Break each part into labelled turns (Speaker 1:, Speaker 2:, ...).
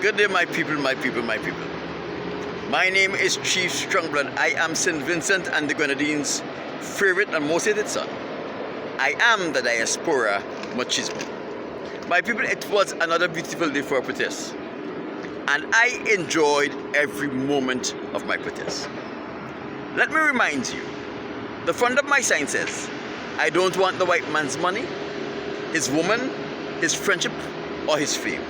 Speaker 1: Good day, my people, my people, my people. My name is Chief Strongblood. I am St. Vincent and the Grenadines' favorite and most hated son. I am the diaspora machismo. My people, it was another beautiful day for a protest, and I enjoyed every moment of my protest. Let me remind you, the front of my sign says, I don't want the white man's money, his woman, his friendship, or his fame.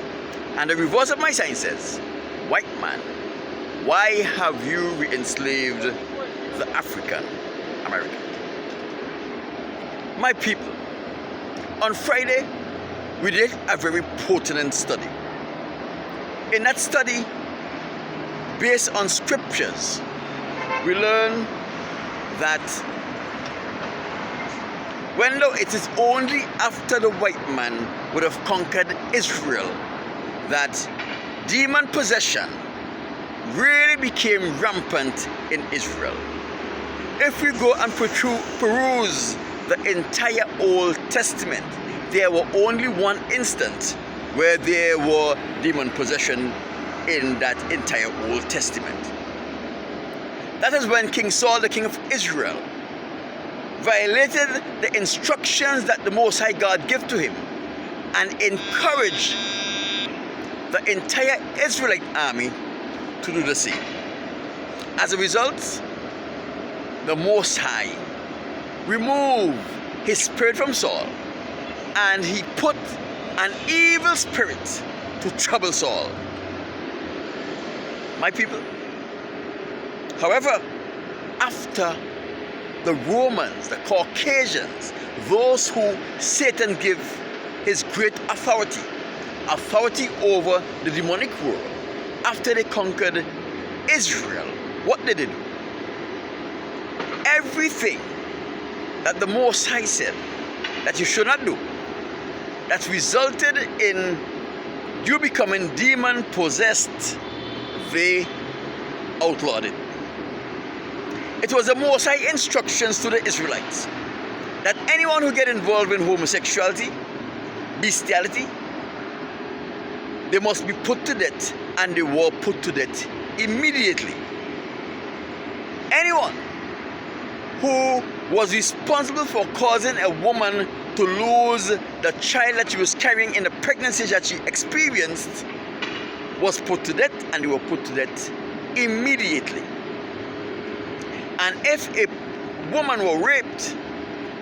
Speaker 1: And the reverse of my sign says, white man, why have you re-enslaved the African American? My people, on Friday, we did a very pertinent study. In that study, based on scriptures, we learn that when though it is only after the white man would have conquered Israel that demon possession really became rampant in Israel. If we go and peruse the entire Old Testament, there were only one instance where there were demon possession in that entire Old Testament. That is when King Saul, the king of Israel, violated the instructions that the Most High God gave to him and encouraged the entire Israelite army to do the same. As a result, the Most High removed his spirit from Saul, and he put an evil spirit to trouble Saul. My people, however, after the Romans, the Caucasians, those who Satan gave his great authority over the demonic world, after they conquered Israel, what did they do? Everything that the Most High said that you should not do, that resulted in you becoming demon possessed, they outlawed it. It was the Most High instructions to the Israelites that anyone who get involved in homosexuality, bestiality, they must be put to death, and they were put to death immediately. Anyone who was responsible for causing a woman to lose the child that she was carrying in the pregnancy that she experienced was put to death, and they were put to death immediately. And if a woman were raped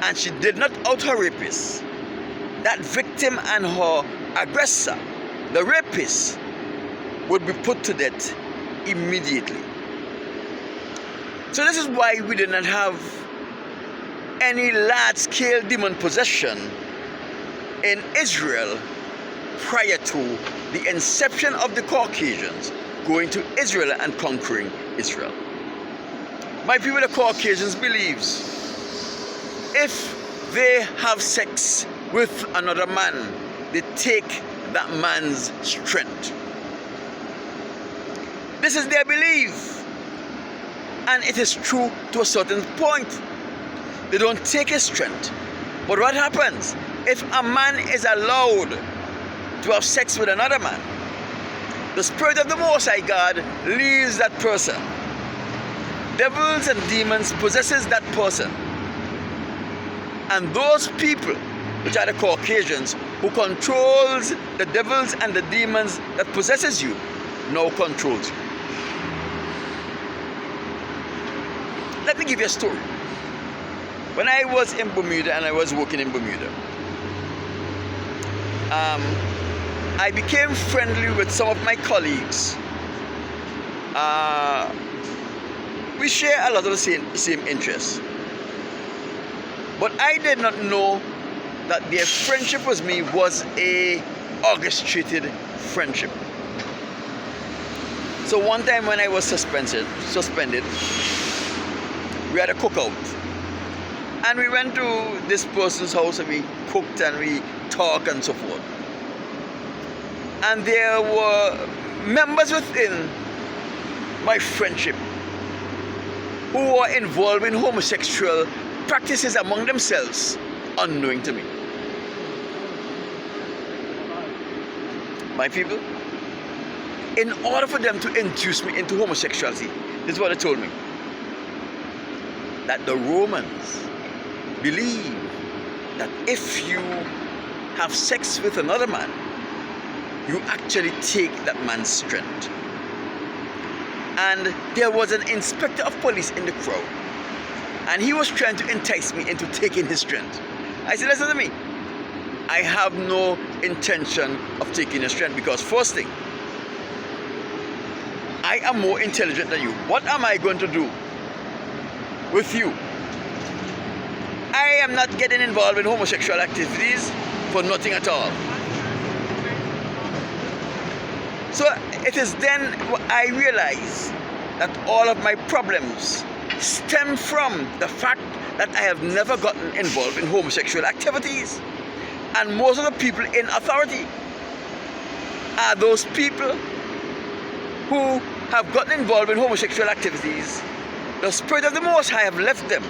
Speaker 1: and she did not out her rapist, that victim and her aggressor, the rapist, would be put to death immediately. So this is why we did not have any large-scale demon possession in Israel prior to the inception of the Caucasians going to Israel and conquering Israel. My people, the Caucasians believes if they have sex with another man, they take that man's strength. This is their belief, and it is true to a certain point. They don't take his strength. But what happens if a man is allowed to have sex with another man? The spirit of the Most High God leaves that person. Devils and demons possesses that person. And those people, which are the Caucasians, who controls the devils and the demons that possesses you, now controls you. Let me give you a story. When I was in Bermuda and I was working in Bermuda, I became friendly with some of my colleagues. We share a lot of the same interests. But I did not know that their friendship with me was a orchestrated friendship. So one time when I was suspended, we had a cookout. And we went to this person's house and we cooked and we talked and so forth. And there were members within my friendship who were involved in homosexual practices among themselves, unknowing to me. My people, in order for them to induce me into homosexuality, this is what they told me. That the Romans believe that if you have sex with another man, you actually take that man's strength. And there was an inspector of police in the crowd, and he was trying to entice me into taking his strength. I said, listen to me, I have no intention of taking your strength, because first thing, I am more intelligent than you. What am I going to do with you? I am not getting involved in homosexual activities for nothing at all. So it is then I realize that all of my problems stem from the fact that I have never gotten involved in homosexual activities. And most of the people in authority are those people who have gotten involved in homosexual activities. The Spirit of the Most High have left them,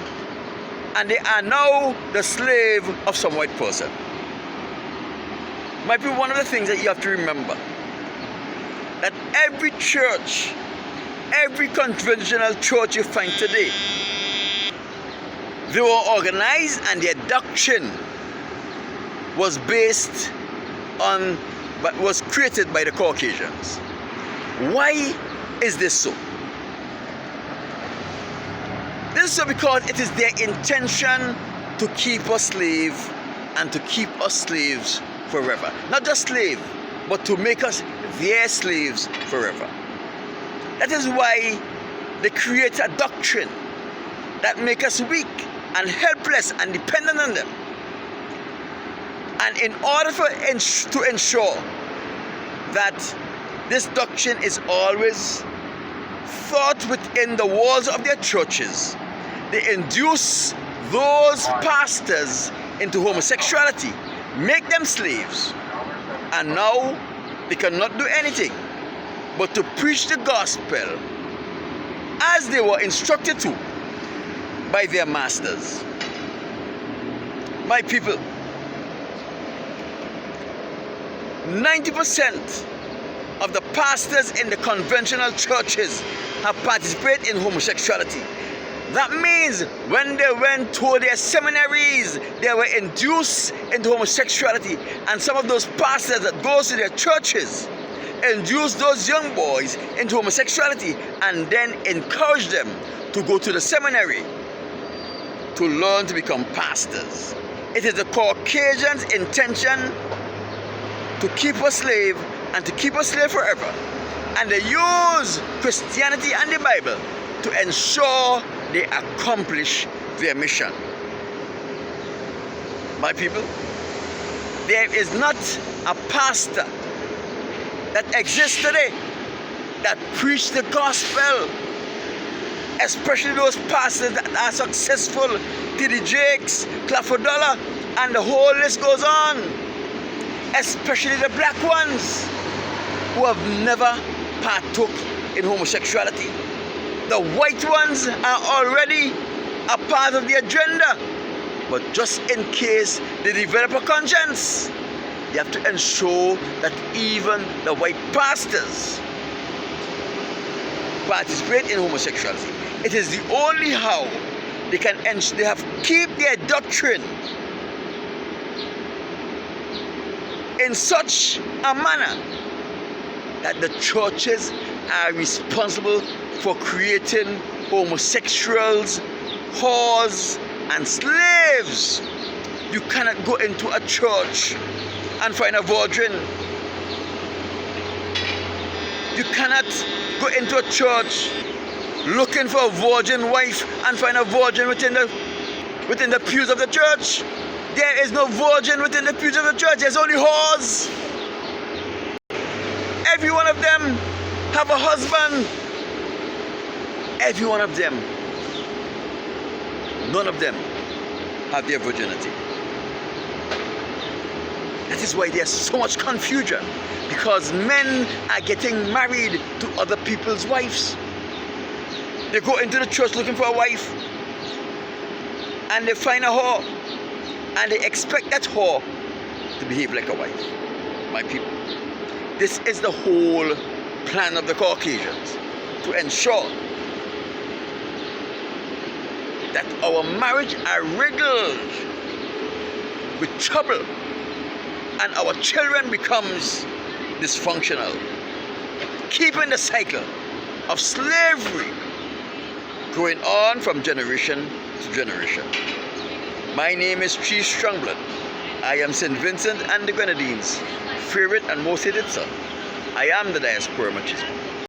Speaker 1: and they are now the slave of some white person. My people, one of the things that you have to remember, that every church, every conventional church you find today, they were organized and their doctrine was based on, but was created by the Caucasians. Why is this so? This is so because it is their intention to keep us slave and to keep us slaves forever. Not just slave, but to make us their slaves forever. That is why they create a doctrine that makes us weak and helpless and dependent on them. And in order to ensure that this doctrine is always thought within the walls of their churches, they induce those pastors into homosexuality, make them slaves, and now they cannot do anything but to preach the gospel as they were instructed to by their masters. My people, 90% of the pastors in the conventional churches have participated in homosexuality. That means when they went to their seminaries, they were induced into homosexuality. And some of those pastors that goes to their churches induce those young boys into homosexuality and then encourage them to go to the seminary to learn to become pastors. It is the Caucasians' intention to keep us slave and to keep us slave forever. And they use Christianity and the Bible to ensure they accomplish their mission. My people, there is not a pastor that exists today that preach the gospel, especially those pastors that are successful, T.D. Jakes, Clifford Dollar, and the whole list goes on, especially the black ones who have never partook in homosexuality. The white ones are already a part of the agenda, but just in case they develop a conscience, they have to ensure that even the white pastors participate in homosexuality. It is the only how they can keep their doctrine in such a manner that the churches are responsible for creating homosexuals, whores, and slaves. You cannot go into a church and find a virgin. You cannot go into a church looking for a virgin wife and find a virgin within the pews of the church. There is no virgin within the pews of the church. There's only whores. Every one of them have a husband. Every one of them. None of them have their virginity. That is why there's so much confusion, because men are getting married to other people's wives. They go into the church looking for a wife, and they find a whore, and they expect that whore to behave like a wife. My people, this is the whole plan of the Caucasians to ensure that our marriage are riddled with trouble and our children becomes dysfunctional, keeping the cycle of slavery going on from generation to generation. My name is Chief Strongblood. I am St. Vincent and the Grenadines' favorite and most hated son. I am the diaspora machismo.